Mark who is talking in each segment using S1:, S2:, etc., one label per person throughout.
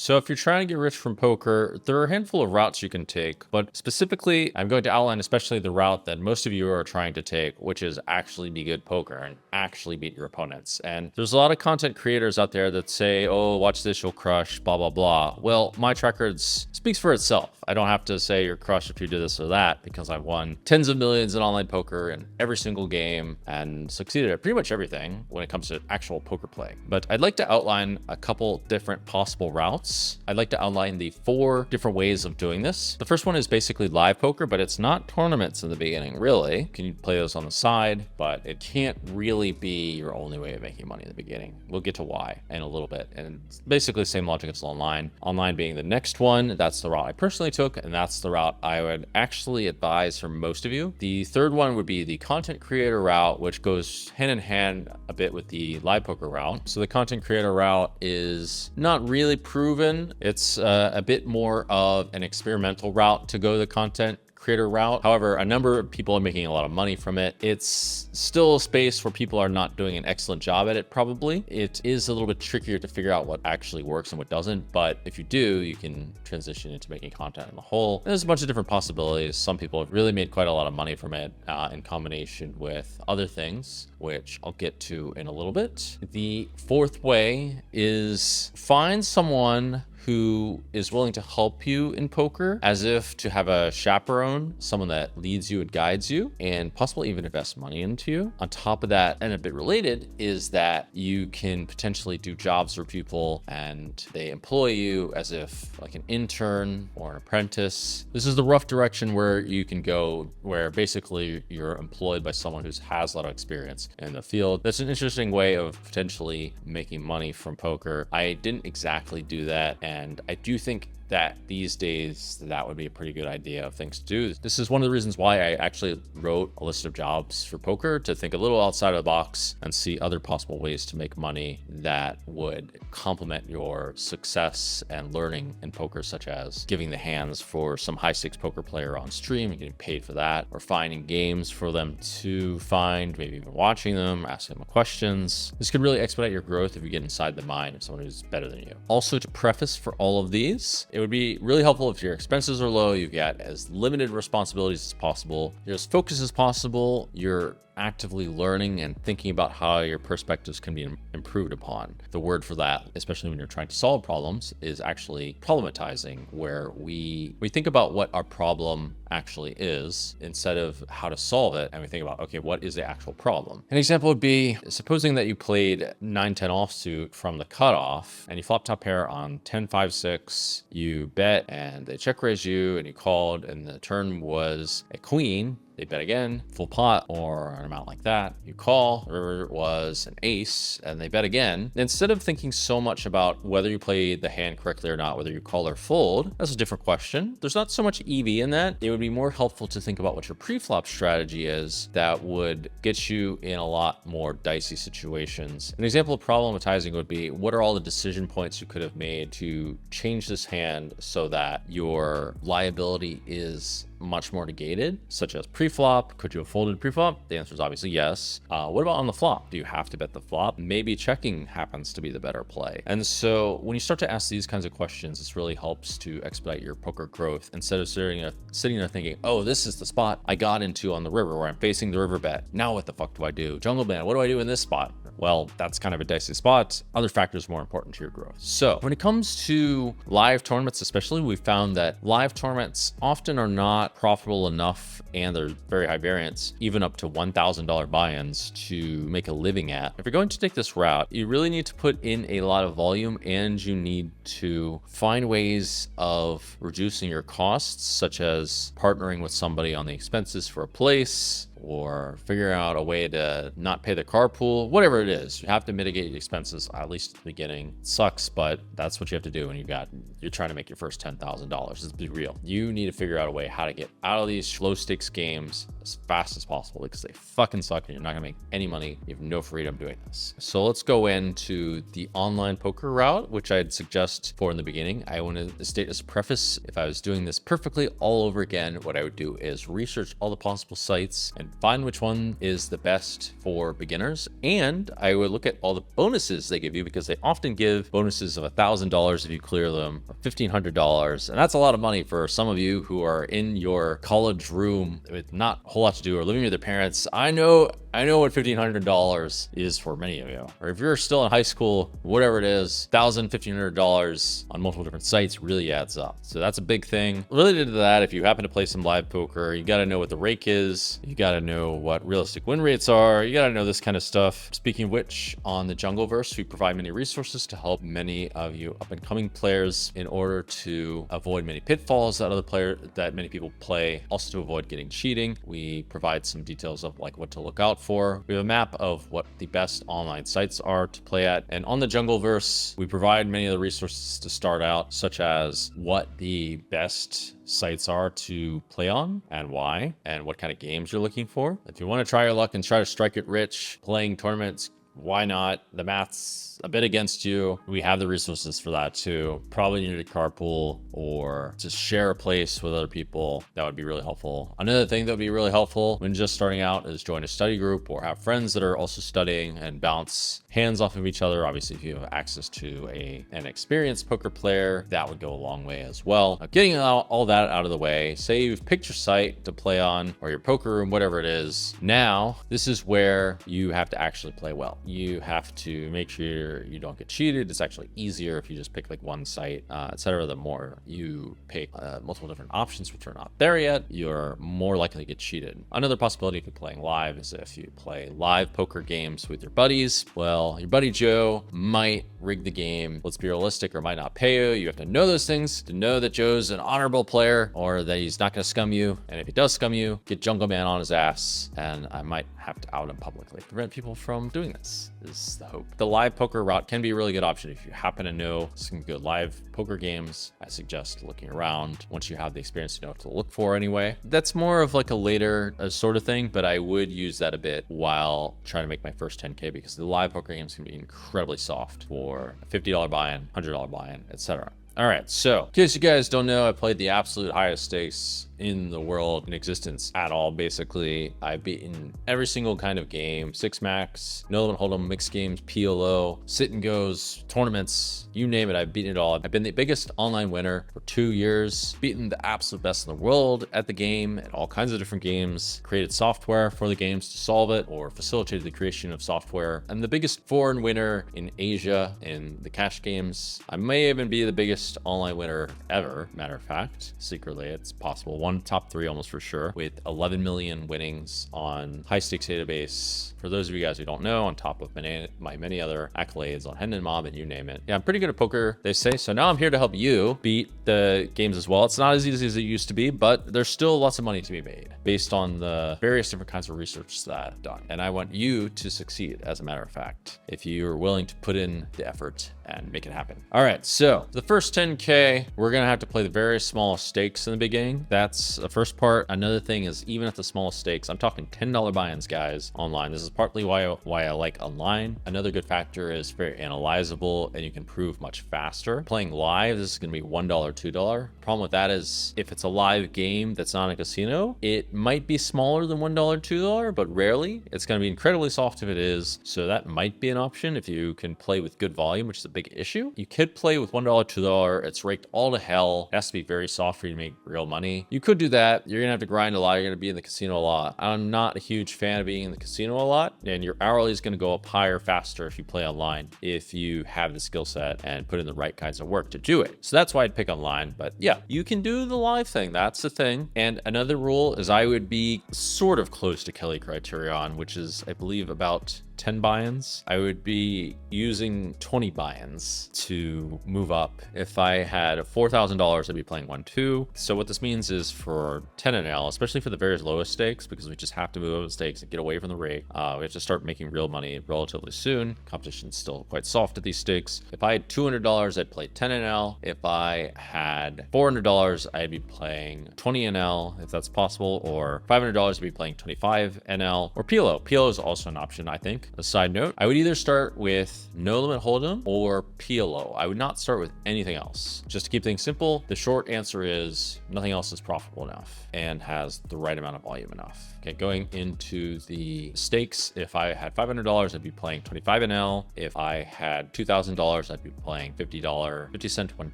S1: So if you're trying to get rich from poker, there are a handful of routes you can take, but specifically, I'm going to outline especially the route that most of you are trying to take, which is actually be good poker and actually beat your opponents. And there's a lot of content creators out there that say, oh, watch this, you'll crush, blah, blah, blah. Well, my track record speaks for itself. I don't have to say you're crushed if you do this or that, because I've won tens of millions in online poker in every single game and succeeded at pretty much everything when it comes to actual poker play. But I'd like to outline a couple different possible routes. I'd like to outline the 4 different ways of doing this. The first one is basically live poker, but it's not tournaments in the beginning, really. You can play those on the side, but it can't really be your only way of making money in the beginning. We'll get to why in a little bit. And it's basically the same logic as online. Online being the next one, that's the route I personally took, and that's the route I would actually advise for most of you. The third one would be the content creator route, which goes hand in hand a bit with the live poker route. So the content creator route is not really proven. It's a bit more of an experimental route to go the content creator route. However, a number of people are making a lot of money from it. It's still a space where people are not doing an excellent job at it, probably. It is a little bit trickier to figure out what actually works and what doesn't, but if you do, you can transition into making content in the whole. There's a bunch of different possibilities. Some people have really made quite a lot of money from it in combination with other things, which I'll get to in a little bit. The fourth way is find someone who is willing to help you in poker, as if to have a chaperone, someone that leads you and guides you, and possibly even invest money into you. On top of that, and a bit related, is that you can potentially do jobs for people and they employ you as if like an intern or an apprentice. This is the rough direction where you can go, where basically you're employed by someone who has a lot of experience in the field. That's an interesting way of potentially making money from poker. I didn't exactly do that, and I do think that these days that would be a pretty good idea of things to do. This is one of the reasons why I actually wrote a list of jobs for poker, to think a little outside of the box and see other possible ways to make money that would complement your success and learning in poker, such as giving the hands for some high stakes poker player on stream and getting paid for that, or finding games for them to find, maybe even watching them, asking them questions. This could really expedite your growth if you get inside the mind of someone who's better than you. Also, to preface for all of these, it would be really helpful if your expenses are low, you get as limited responsibilities as possible, you're as focused as possible, you're actively learning and thinking about how your perspectives can be improved upon. The word for that, especially when you're trying to solve problems, is actually problematizing, where we think about what our problem actually is instead of how to solve it, and we think about, okay, what is the actual problem? An example would be, supposing that you played 9-10 offsuit from the cutoff and you flopped top pair on 10-5-6, you bet and they check raise you and you called and the turn was a queen. They bet again, full pot or an amount like that. You call, the river was an ace, and they bet again. Instead of thinking so much about whether you played the hand correctly or not, whether you call or fold, that's a different question. There's not so much EV in that. It would be more helpful to think about what your pre-flop strategy is that would get you in a lot more dicey situations. An example of problematizing would be, what are all the decision points you could have made to change this hand so that your liability is much more negated, such as pre-flop? Could you have folded pre-flop? The answer is obviously yes. What about on the flop? Do you have to bet the flop? Maybe checking happens to be the better play. And so when you start to ask these kinds of questions, this really helps to expedite your poker growth, instead of sitting there thinking, oh, this is the spot I got into on the river where I'm facing the river bet. Now what the fuck do I do? Jungle man, what do I do in this spot? Well, that's kind of a dicey spot. Other factors more important to your growth. So when it comes to live tournaments, especially, we found that live tournaments often are not profitable enough, and they're very high variance, even up to $1,000 buy-ins, to make a living at. If you're going to take this route, you really need to put in a lot of volume, and you need to find ways of reducing your costs, such as partnering with somebody on the expenses for a place, or figure out a way to not pay the carpool, whatever it is. You have to mitigate your expenses, at least at the beginning. It sucks, but that's what you have to do when you're trying to make your first $10,000. Let's be real. You need to figure out a way how to get out of these low stakes games as fast as possible, because they fucking suck and you're not gonna make any money. You have no freedom doing this. So let's go into the online poker route, which I'd suggest for in the beginning. I want to state as a preface, if I was doing this perfectly all over again, what I would do is research all the possible sites and and find which one is the best for beginners. And I would look at all the bonuses they give you, because they often give bonuses of $1,000 if you clear them, or $1,500. And that's a lot of money for some of you who are in your college room with not a whole lot to do or living with their parents. I know what $1,500 is for many of you. Or if you're still in high school, whatever it is, $1,000, $1,500 on multiple different sites really adds up. So that's a big thing. Related to that, if you happen to play some live poker, you got to know what the rake is. You got to know what realistic win rates are. You got to know this kind of stuff. Speaking of which, on the Jungleverse, we provide many resources to help many of you up and coming players in order to avoid many pitfalls that many people play. Also to avoid getting cheating. We provide some details of like what to look out for. We have a map of what the best online sites are to play at. And on the Jungleverse, we provide many of the resources to start out, such as what the best sites are to play on and why, and what kind of games you're looking for. If you want to try your luck and try to strike it rich playing tournaments, why not? The math's a bit against you. We have the resources for that too. Probably need to carpool or just share a place with other people. That would be really helpful. Another thing that would be really helpful when just starting out is join a study group or have friends that are also studying and bounce hands off of each other. Obviously, if you have access to an experienced poker player, that would go a long way as well. Now, getting all that out of the way, say you've picked your site to play on or your poker room, whatever it is. Now, this is where you have to actually play well. You have to make sure you don't get cheated. It's actually easier if you just pick like one site, etc. The more you pick multiple different options which are not there yet, you're more likely to get cheated. Another possibility if you're playing live is if you play live poker games with your buddies. Well, your buddy Joe might rig the game, let's be realistic, or might not pay you. You have to know those things to know that Joe's an honorable player or that he's not going to scum you. And if he does scum you, get Jungle Man on his ass, and I might have to out him publicly. Prevent people from doing this is the hope. The live poker route can be a really good option if you happen to know some good live poker games. I suggest looking around once you have the experience to know what to look for anyway. That's more of like a later sort of thing, but I would use that a bit while trying to make my first 10K, because the live poker games can be incredibly soft for a $50 buy-in, $100 buy-in, etc. All right, so in case you guys don't know, I played the absolute highest stakes in the world in existence at all. Basically, I've beaten every single kind of game: six max, no limit hold'em, mixed games, PLO, sit and goes, tournaments, you name it, I've beaten it all. I've been the biggest online winner for 2 years, beaten the absolute best in the world at the game and all kinds of different games, created software for the games to solve it or facilitated the creation of software. I'm the biggest foreign winner in Asia in the cash games. I may even be the biggest online winner ever. Matter of fact, secretly, it's possible. One top three almost for sure, with 11 million winnings on high stakes database. For those of you guys who don't know, on top of my many other accolades on Hendon Mob and you name it. Yeah, I'm pretty good at poker, they say. So now I'm here to help you beat the games as well. It's not as easy as it used to be, but there's still lots of money to be made based on the various different kinds of research that I've done. And I want you to succeed, as a matter of fact, if you're willing to put in the effort and make it happen. All right, so the first 10K, we're gonna have to play the very smallest stakes in the beginning. That's the first part. Another thing is, even at the smallest stakes, I'm talking $10 buy-ins, guys, online. This is partly why I like online. Another good factor is very analyzable and you can prove much faster. Playing live, this is gonna be $1, $2. Problem with that is, if it's a live game that's not a casino, it might be smaller than $1, $2, but rarely. It's gonna be incredibly soft if it is. So that might be an option if you can play with good volume, which is a big issue. You could play with $1, $2. It's raked all to hell. It has to be very soft for you to make real money. You could do that. You're gonna have to grind a lot. You're gonna be in the casino a lot. I'm not a huge fan of being in the casino a lot, and your hourly is gonna go up higher faster if you play online, if you have the skill set and put in the right kinds of work to do it. So that's why I'd pick online. But yeah, you can do the live thing. That's the thing. And another rule is I would be sort of close to Kelly Criterion, which is, I believe, about 10 buy-ins. I would be using 20 buy-ins to move up. If I had $4,000, I'd be playing 1-2. So what this means is for 10 NL, especially for the very lowest stakes, because we just have to move up the stakes and get away from the rake, we have to start making real money relatively soon. Competition's still quite soft at these stakes. If I had $200, I'd play 10 NL. If I had $400, I'd be playing 20 NL, if that's possible, or $500, I'd be playing 25 NL, or PLO. PLO is also an option, I think. a side note, I would either start with no limit hold'em or PLO. I would not start with anything else. Just to keep things simple, the short answer is nothing else is profitable enough and has the right amount of volume enough. Okay, going into the stakes, if I had $500, I'd be playing 25 NL. If I had $2,000, I'd be playing $50, 50 cent $1,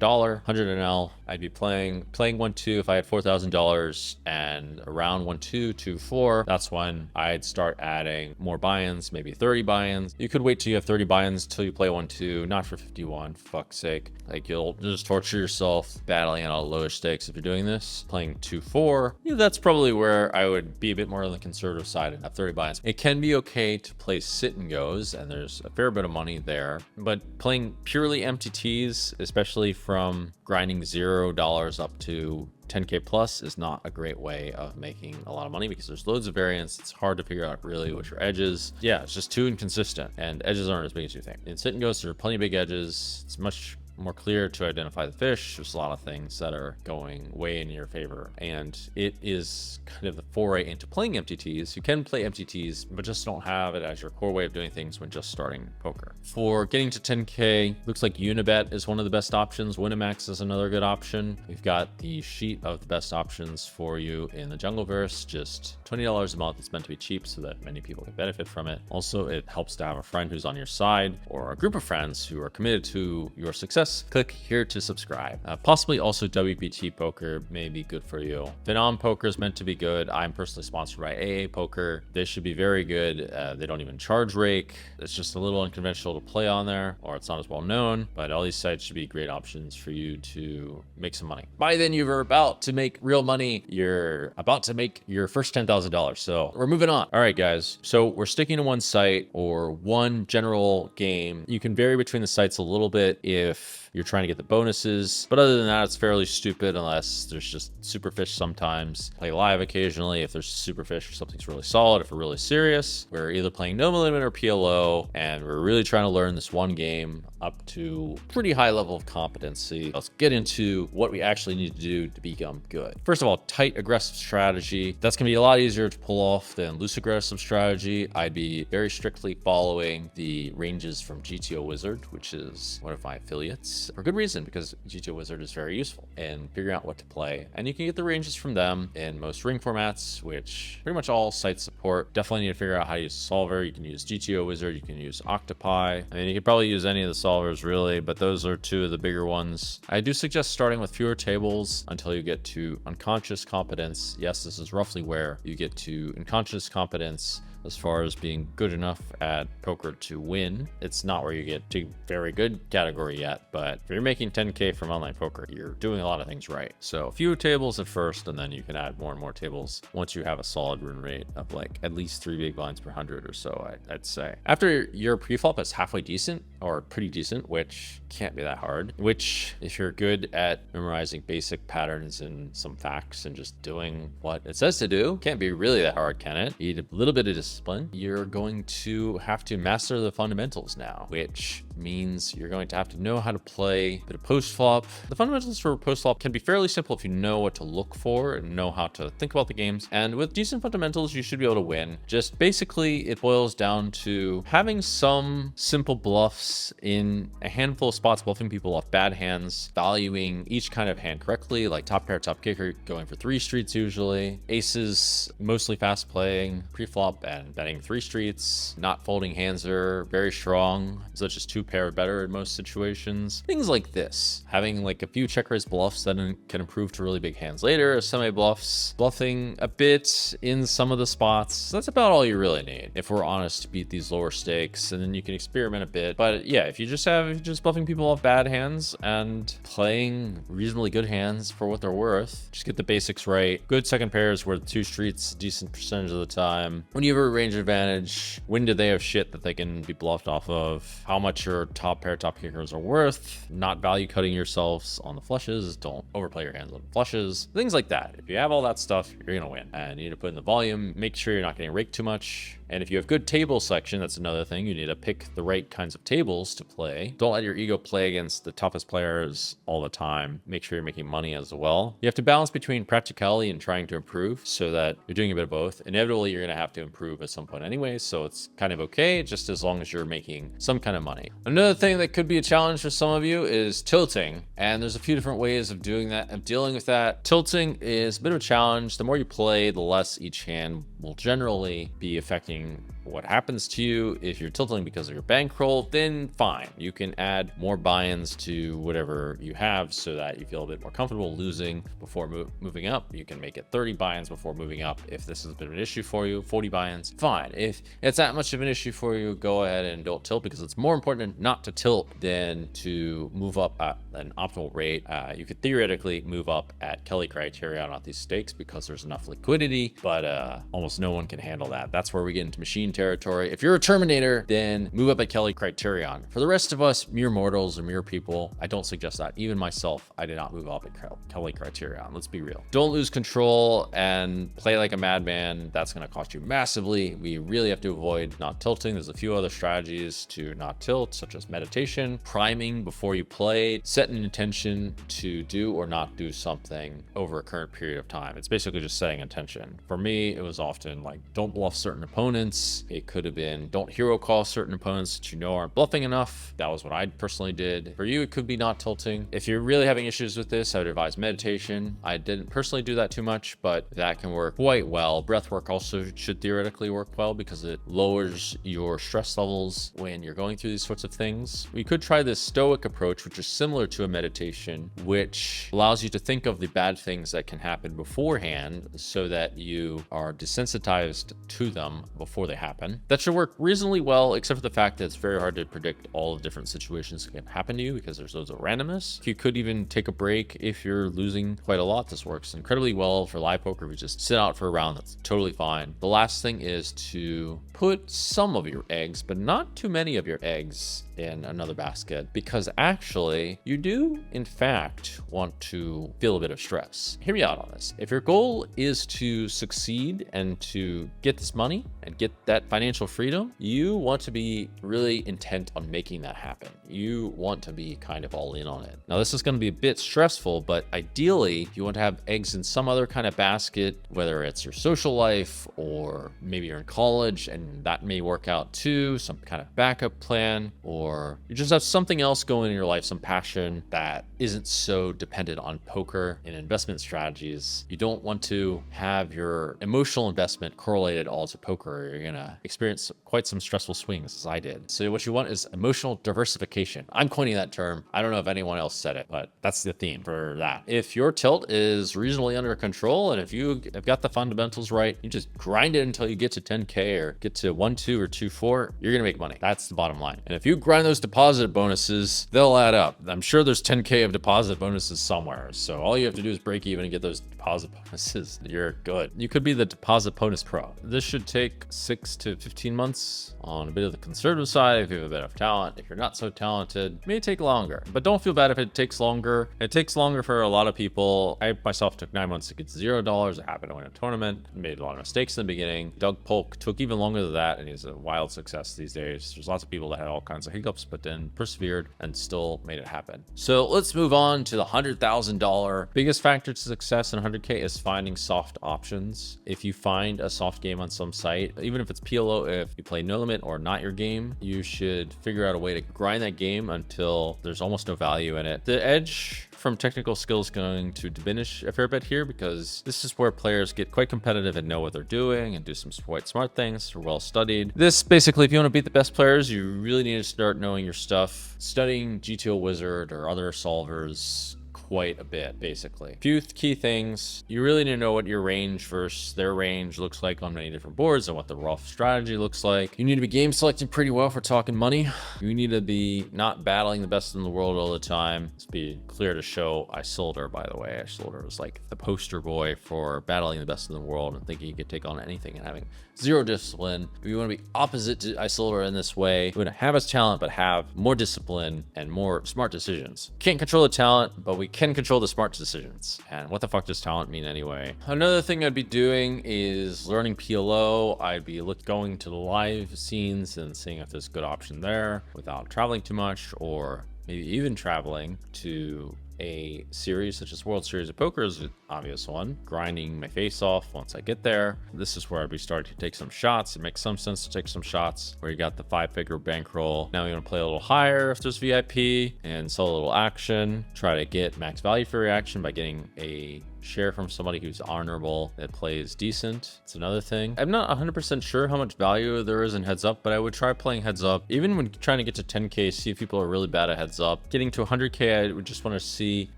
S1: 100 NL. I'd be playing 1-2. If I had $4,000 and around 1-2, 2-4, that's when I'd start adding more buy-ins, maybe 30 buy-ins. You could wait till you have 30 buy-ins till you play 1-2, not for 51, for fuck's sake. Like, you'll just torture yourself battling at all lower stakes if you're doing this. Playing 2-4, that's probably where I would be a bit more on the conservative side and have 30 buy-ins. It can be okay to play sit and goes, and there's a fair bit of money there, but playing purely MTTs, especially from grinding $0 up to 10K plus, is not a great way of making a lot of money because there's loads of variance. It's hard to figure out really what your edge is. Yeah, it's just too inconsistent, and edges aren't as big as you think. In sit and goes, there are plenty of big edges. It's much more clear to identify the fish. There's a lot of things that are going way in your favor, and it is kind of the foray into playing MTTs. You can play MTTs, but just don't have it as your core way of doing things when just starting poker. For getting to 10K, looks like Unibet is one of the best options. Winamax is another good option. We've got the sheet of the best options for you in the Jungleverse, just $20 a month. It's meant to be cheap so that many people can benefit from it. Also, it helps to have a friend who's on your side or a group of friends who are committed to your success. Click here to subscribe. Possibly also WPT Poker may be good for you. Phenom Poker is meant to be good. I'm personally sponsored by AA Poker. They should be very good. They don't even charge rake. It's just a little unconventional to play on there, or it's not as well known, but all these sites should be great options for you to make some money. By then, you're about to make real money. You're about to make your first $10,000. So we're moving on. All right, guys. So we're sticking to one site or one general game. You can vary between the sites a little bit if you're trying to get the bonuses, but other than that, it's fairly stupid unless there's just superfish sometimes. Play live occasionally if there's superfish or something's really solid. If we're really serious, we're either playing no limit or PLO, and we're really trying to learn this one game up to pretty high level of competency. Let's get into what we actually need to do to become good. First of all, tight aggressive strategy. That's gonna be a lot easier to pull off than loose aggressive strategy. I'd be very strictly following the ranges from GTO Wizard, which is one of my affiliates, for good reason, because GTO Wizard is very useful in figuring out what to play. And you can get the ranges from them in most ring formats, which pretty much all sites support. Definitely need to figure out how to use Solver. You can use GTO Wizard, you can use Octopi. I mean, you could probably use any of the solvers really, but those are two of the bigger ones. I do suggest starting with fewer tables until you get to unconscious competence. Yes, this is roughly where you get to unconscious competence as far as being good enough at poker to win. It's not where you get to very good category yet, but if you're making 10K from online poker, you're doing a lot of things right. So a few tables at first, and then you can add more and more tables once you have a solid win rate of like at least 3 big blinds per 100 or so, I'd say. After your pre-flop is halfway decent or pretty decent, which can't be that hard, which if you're good at memorizing basic patterns and some facts and just doing what it says to do, can't be really that hard, can it? You need a little bit of discipline. You're going to have to master the fundamentals now, which means you're going to have to know how to play a bit of post-flop. The fundamentals for post-flop can be fairly simple if you know what to look for and know how to think about the games. And with decent fundamentals, you should be able to win. Just basically, it boils down to having some simple bluffs in a handful of spots, bluffing people off bad hands, valuing each kind of hand correctly, like top pair, top kicker, going for 3 streets usually. Aces, mostly fast playing, pre-flop and betting 3 streets. Not folding hands are very strong, such as 2 pair better in most situations. Things like this. Having like a few check raise bluffs that can improve to really big hands later, semi bluffs, bluffing a bit in some of the spots. That's about all you really need if we're honest to beat these lower stakes, and then you can experiment a bit. But yeah, if you're just bluffing people off bad hands and playing reasonably good hands for what they're worth, just get the basics right. Good second pairs worth 2 streets a decent percentage of the time. When you have a range advantage, when do they have shit that they can be bluffed off of? How much your top pair, top kickers are worth? Not value cutting yourselves on the flushes. Don't overplay your hands on the flushes. Things like that. If you have all that stuff, you're gonna win. And you need to put in the volume. Make sure you're not getting raked too much. And if you have good table selection, that's another thing. You need to pick the right kinds of tables to play. Don't let your ego play against the toughest players all the time. Make sure you're making money as well. You have to balance between practicality and trying to improve so that you're doing a bit of both. Inevitably, you're going to have to improve at some point anyway, so it's kind of okay, just as long as you're making some kind of money. Another thing that could be a challenge for some of you is tilting, and there's a few different ways of doing that, of dealing with that. Tilting is a bit of a challenge. The more you play, the less each hand will generally be affecting what happens to you. If you're tilting because of your bankroll, then fine. You can add more buy-ins to whatever you have so that you feel a bit more comfortable losing before moving up. You can make it 30 buy-ins before moving up. If this is a bit of an issue for you, 40 buy-ins, fine. If it's that much of an issue for you, go ahead and don't tilt, because it's more important not to tilt than to move up at an optimal rate. You could theoretically move up at Kelly criteria on these stakes because there's enough liquidity, but almost no one can handle that. That's where we get into machine territory. If you're a Terminator, then move up at Kelly criterion. For the rest of us, mere mortals or mere people, I don't suggest that. Even myself, I did not move up at Kelly criterion. Let's be real. Don't lose control and play like a madman. That's going to cost you massively. We really have to avoid not tilting. There's a few other strategies to not tilt, such as meditation, priming before you play, set an intention to do or not do something over a current period of time. It's basically just setting intention. For me, it was often like, don't bluff certain opponents. It could have been, don't hero call certain opponents that you know aren't bluffing enough. That was what I personally did. For you, it could be not tilting. If you're really having issues with this, I would advise meditation. I didn't personally do that too much, but that can work quite well. Breath work also should theoretically work well because it lowers your stress levels when you're going through these sorts of things. We could try this stoic approach, which is similar to a meditation, which allows you to think of the bad things that can happen beforehand so that you are desensitized to them before they happen. That should work reasonably well, except for the fact that it's very hard to predict all the different situations that can happen to you because there's loads of randomness. You could even take a break if you're losing quite a lot. This works incredibly well for live poker. If you just sit out for a round, that's totally fine. The last thing is to put some of your eggs, but not too many of your eggs, in another basket, because actually you do in fact want to feel a bit of stress. Hear me out on this. If your goal is to succeed and to get this money and get that financial freedom, you want to be really intent on making that happen. You want to be kind of all in on it. Now, this is going to be a bit stressful, but ideally you want to have eggs in some other kind of basket, whether it's your social life or maybe you're in college and that may work out too, some kind of backup plan, or you just have something else going in your life, some passion that isn't so dependent on poker and investment strategies. You don't want to have your emotional investment correlated all to poker, or you're gonna experience quite some stressful swings, as I did. So what you want is emotional diversification. I'm coining that term. I don't know if anyone else said it, but that's the theme for that. If your tilt is reasonably under control, and if you have got the fundamentals right, you just grind it until you get to 10K or get to 1-2 or 2-4, you're gonna make money. That's the bottom line. And if you grind those deposit bonuses, they'll add up. I'm sure there's 10K of deposit bonuses somewhere. So all you have to do is break even and get those deposit bonuses. You're good. You could be the deposit bonus pro. This should take 6 to 15 months on a bit of the conservative side. If you have a bit of talent, if you're not so talented, it may take longer, but don't feel bad if it takes longer. It takes longer for a lot of people. I myself took 9 months to get $0. I happened to win a tournament, made a lot of mistakes in the beginning. Doug Polk took even longer than that, and he's a wild success these days. There's lots of people that had all kinds of hiccups, but then persevered and still made it happen. So let's move on to the $100,000. Biggest factor to success in 100K is finding soft options. If you find a soft game on some site, even if it's PLO, if you play No Limit or not your game, you should figure out a way to grind that game until there's almost no value in it. The edge from technical skill is going to diminish a fair bit here, because this is where players get quite competitive and know what they're doing and do some quite smart things. They're well studied. This basically, if you want to beat the best players, you really need to start knowing your stuff, studying GTO Wizard or other solvers quite a bit. Basically, a few key things. You really need to know what your range versus their range looks like on many different boards and what the rough strategy looks like. You need to be game selecting pretty well for talking money. You need to be not battling the best in the world all the time. Let's be clear to show Isildur, by the way. Isildur was like the poster boy for battling the best in the world and thinking he could take on anything and having zero discipline. We want to be opposite to Isildur in this way. We want to have his talent, but have more discipline and more smart decisions. Can't control the talent, but we can control the smart decisions. And what the fuck does talent mean anyway? Another thing I'd be doing is learning PLO. I'd be going to the live scenes and seeing if there's a good option there without traveling too much, or maybe even traveling to a series such as World Series of Poker is an obvious one. Grinding my face off once I get there. This is where I'd be starting to take some shots. It makes some sense to take some shots where you got the 5-figure bankroll. Now you're gonna play a little higher if there's VIP and sell a little action. Try to get max value for reaction by getting a share from somebody who's honorable that plays decent. It's another thing. I'm not 100% sure how much value there is in heads up, but I would try playing heads up even when trying to get to 10k. See if people are really bad at heads up. Getting to 100k, I would just want to see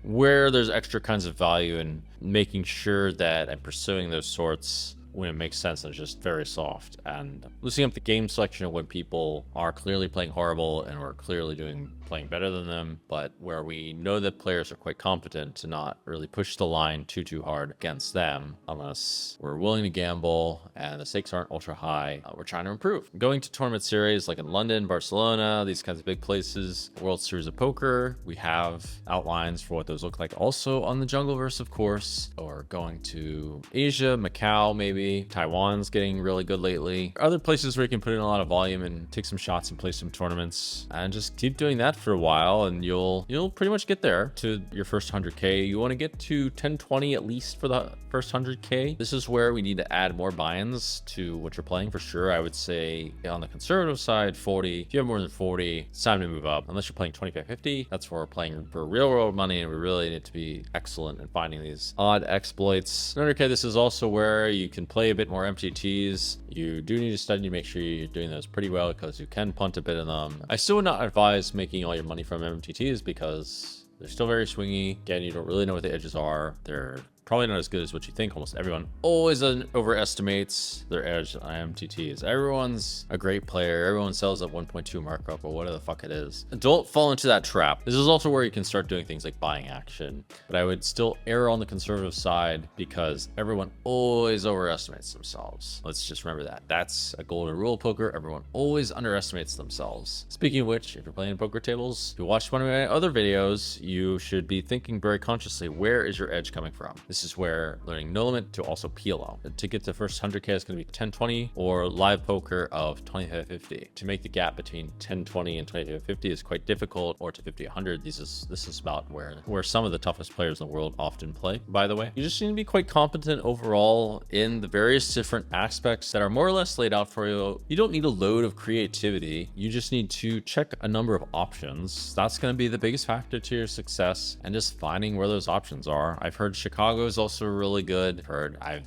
S1: where there's extra kinds of value and making sure that I'm pursuing those sorts when it makes sense and it's just very soft, and loosening up the game selection of when people are clearly playing horrible and we're clearly playing better than them, but where we know that players are quite competent, to not really push the line too hard against them unless we're willing to gamble and the stakes aren't ultra high. We're trying to improve. Going to tournament series like in London, Barcelona, these kinds of big places, World Series of Poker, we have outlines for what those look like also on the Jungleverse, of course, or going to Asia, Macau, maybe Taiwan's getting really good lately. Other places where you can put in a lot of volume and take some shots and play some tournaments, and just keep doing that for a while and you'll pretty much get there to your first 100k. You want to get to 1020 at least for the first 100k. This is where we need to add more buy-ins to what you're playing for sure. I would say on the conservative side 40. If you have more than 40, it's time to move up. Unless you're playing 25-50, that's where we're playing for real world money, and we really need to be excellent in finding these odd exploits. 100k, this is also where you can play a bit more MTTs. You do need to study to make sure you're doing those pretty well, because you can punt a bit of them. I still would not advise making all your money from MTTs because they're still very swingy. Again, you don't really know what the edges are. They're probably not as good as what you think. Almost everyone always overestimates their edge on MTTs. Everyone's a great player. Everyone sells at 1.2 markup or whatever the fuck it is. Don't fall into that trap. This is also where you can start doing things like buying action, but I would still err on the conservative side because everyone always overestimates themselves. Let's just remember that. That's a golden rule of poker. Everyone always underestimates themselves. Speaking of which, if you're playing poker tables, if you watched one of my other videos, you should be thinking very consciously, where is your edge coming from? This is where learning no limit to also PLO. To get to first 100k is going to be 1020 or live poker of 25-50. To make the gap between 1020 and 25-50 is quite difficult, or to 50-100. This is about where some of the toughest players in the world often play, by the way. You just need to be quite competent overall in the various different aspects that are more or less laid out for you. You don't need a load of creativity. You just need to check a number of options. That's going to be the biggest factor to your success, and just finding where those options are. I've heard Chicago is also really good.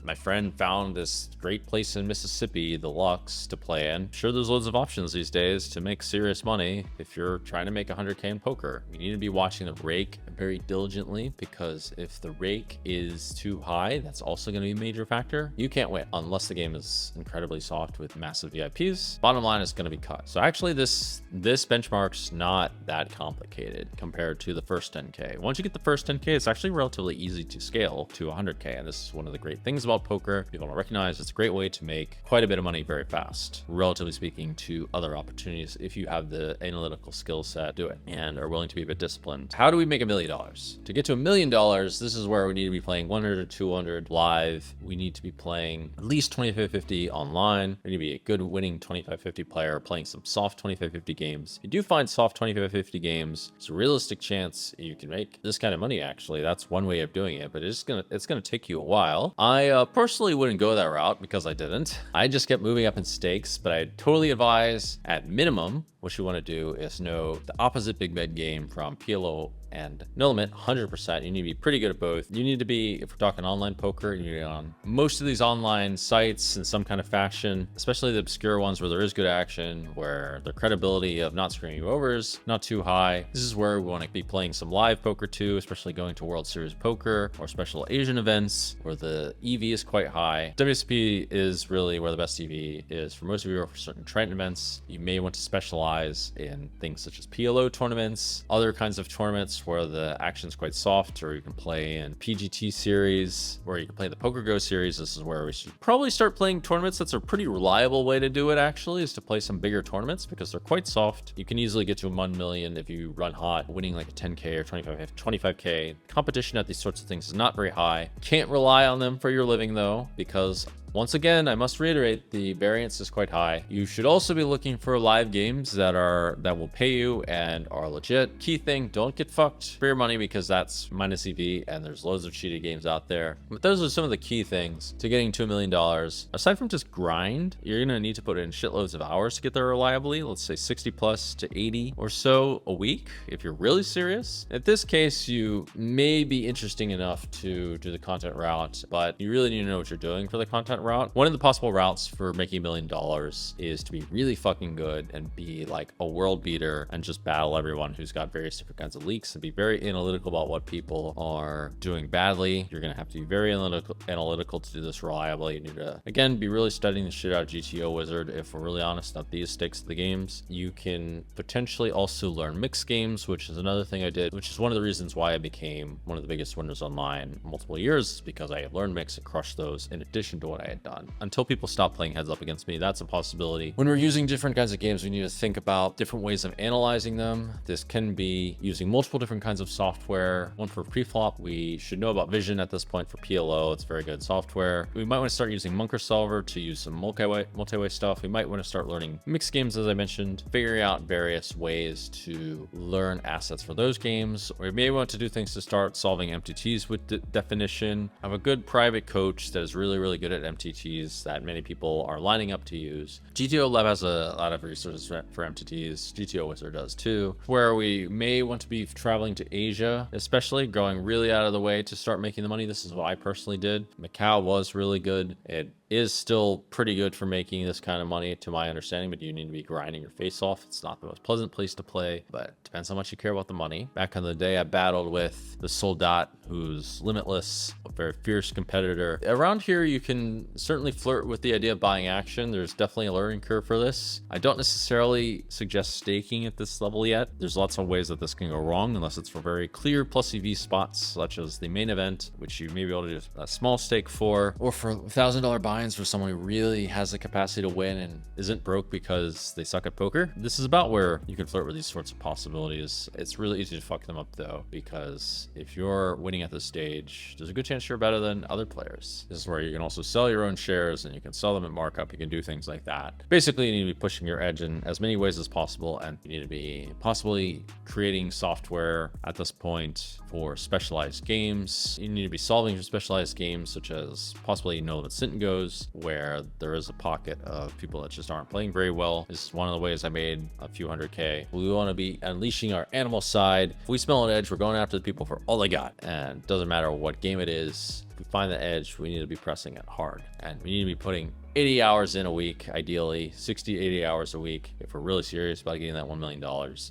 S1: My friend found this great place in Mississippi, the Lux, to play in. I'm sure there's loads of options these days to make serious money if you're trying to make 100k in poker. You need to be watching the rake very diligently, because if the rake is too high, that's also going to be a major factor. You can't win unless the game is incredibly soft with massive VIPs. Bottom line is going to be cut. So actually this benchmark's not that complicated compared to the first 10k. Once you get the first 10k, it's actually relatively easy to scale to 100k, and this is one of the great things about poker. People don't recognize it's a great way to make quite a bit of money very fast, relatively speaking to other opportunities. If you have the analytical skill set, do it, and are willing to be a bit disciplined. How do we make $1 million? To get to $1 million, this is where we need to be playing 100 or 200 live. We need to be playing at least 25-50 online. We need to be a good winning 25-50 player, playing some soft 25-50 games. If you do find soft 25-50 games, it's a realistic chance you can make this kind of money. Actually, that's one way of doing it, but it's gonna take you a while. I personally wouldn't go that route because I didn't. I just kept moving up in stakes, but I totally advise at minimum what you want to do is know the opposite big bet game from PLO and no limit. 100%. You need to be pretty good at both. You need to be, if we're talking online poker, you need to be on most of these online sites in some kind of fashion, especially the obscure ones where there is good action, where the credibility of not screwing you over is not too high. This is where we want to be playing some live poker too, especially going to World Series Poker or special Asian events where the EV is quite high. WSP is really where the best EV is for most of you, or for certain trend events. You may want to specialize in things such as PLO tournaments, other kinds of tournaments tournaments where the action's quite soft, or you can play in PGT series, or you can play the Poker Go series. This is where we should probably start playing tournaments. That's a pretty reliable way to do it, actually, is to play some bigger tournaments because they're quite soft. You can easily get to a 1 million if you run hot, winning like a 10K or 25K. Competition at these sorts of things is not very high. Can't rely on them for your living though, because once again, I must reiterate, the variance is quite high. You should also be looking for live games that will pay you and are legit. Key thing, don't get fucked for your money, because that's minus EV and there's loads of cheated games out there. But those are some of the key things to getting to $1 million. Aside from just grind, you're gonna need to put in shitloads of hours to get there reliably. Let's say 60 plus to 80 or so a week if you're really serious. In this case, you may be interesting enough to do the content route, but you really need to know what you're doing for the content route. One of the possible routes for making $1 million is to be really fucking good and be like a world beater and just battle everyone who's got various different kinds of leaks, and be very analytical about what people are doing badly. You're gonna have to be very analytical to do this reliably. You need to, again, be really studying the shit out of GTO Wizard. If we're really honest, not these stakes of the games. You can potentially also learn mixed games, which is another thing I did, which is one of the reasons why I became one of the biggest winners online multiple years, because I learned mix and crushed those in addition to what I had done. Until people stop playing heads up against me, that's a possibility. When we're using different kinds of games, we need to think about different ways of analyzing them. This can be using multiple different kinds of software. One for pre-flop, we should know about Vision at this point for PLO. It's very good software. We might want to start using Munker Solver to use some multi-way stuff. We might want to start learning mixed games, as I mentioned, figuring out various ways to learn assets for those games. Or you may want to do things to start solving MTTs with definition. Have a good private coach that is really, really good at MTTs that many people are lining up to use. GTO Lab has a lot of resources for MTTs. GTO Wizard does too, where we may want to be traveling to Asia, especially going really out of the way to start making the money. This is what I personally did. Macau was really good. It is still pretty good for making this kind of money, to my understanding, but you need to be grinding your face off. It's not the most pleasant place to play, but it depends how much you care about the money. Back in the day, I battled with the Soldat, who's limitless, a very fierce competitor. Around here, you can certainly flirt with the idea of buying action. There's definitely a learning curve for this. I don't necessarily suggest staking at this level yet. There's lots of ways that this can go wrong, unless it's for very clear plus EV spots, such as the main event, which you may be able to do a small stake for, or for $1,000 buy-ins for someone who really has the capacity to win and isn't broke because they suck at poker. This is about where you can flirt with these sorts of possibilities. It's really easy to fuck them up though, because if you're winning at this stage, there's a good chance you're better than other players. This is where you can also sell your own shares, and you can sell them at markup. You can do things like that. Basically, you need to be pushing your edge in as many ways as possible, and you need to be possibly creating software at this point for specialized games. You need to be solving for specialized games, such as possibly No Limit Sit and Goes, where there is a pocket of people that just aren't playing very well. This is one of the ways I made a few 100K. We want to be unleashing our animal side. If we smell an edge, we're going after the people for all they got, and it doesn't matter what game it is. If we find the edge, we need to be pressing it hard, and we need to be putting 80 hours in a week, ideally 60, 80 hours a week, if we're really serious about getting that $1 million.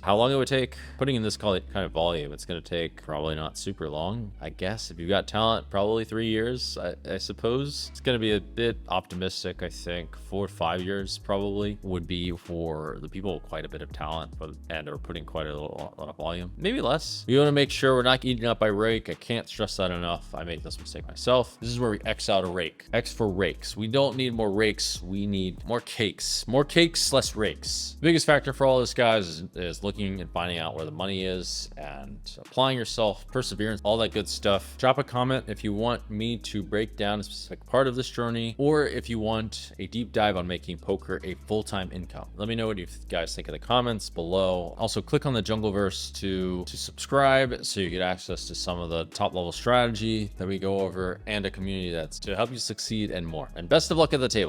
S1: How long it would take? Putting in this kind of volume, it's going to take probably not super long, I guess. If you've got talent, probably 3 years, I suppose. It's going to be a bit optimistic, I think. 4 or 5 years probably would be for the people with quite a bit of talent and are putting quite a lot of volume. Maybe less. We want to make sure we're not eating up by rake. I can't stress that enough. I make this mistake myself. This is where we X out a rake. X for rakes. We don't need more rakes, we need more cakes. More cakes, less rakes. The biggest factor for all this, guys, is looking and finding out where the money is and applying yourself, perseverance, all that good stuff. Drop a comment if you want me to break down a specific part of this journey, or if you want a deep dive on making poker a full-time income. Let me know what you guys think in the comments below. Also, click on the Jungleverse to subscribe so you get access to some of the top level strategy that we go over, and a community that's to help you succeed and more. And best of luck at the tables.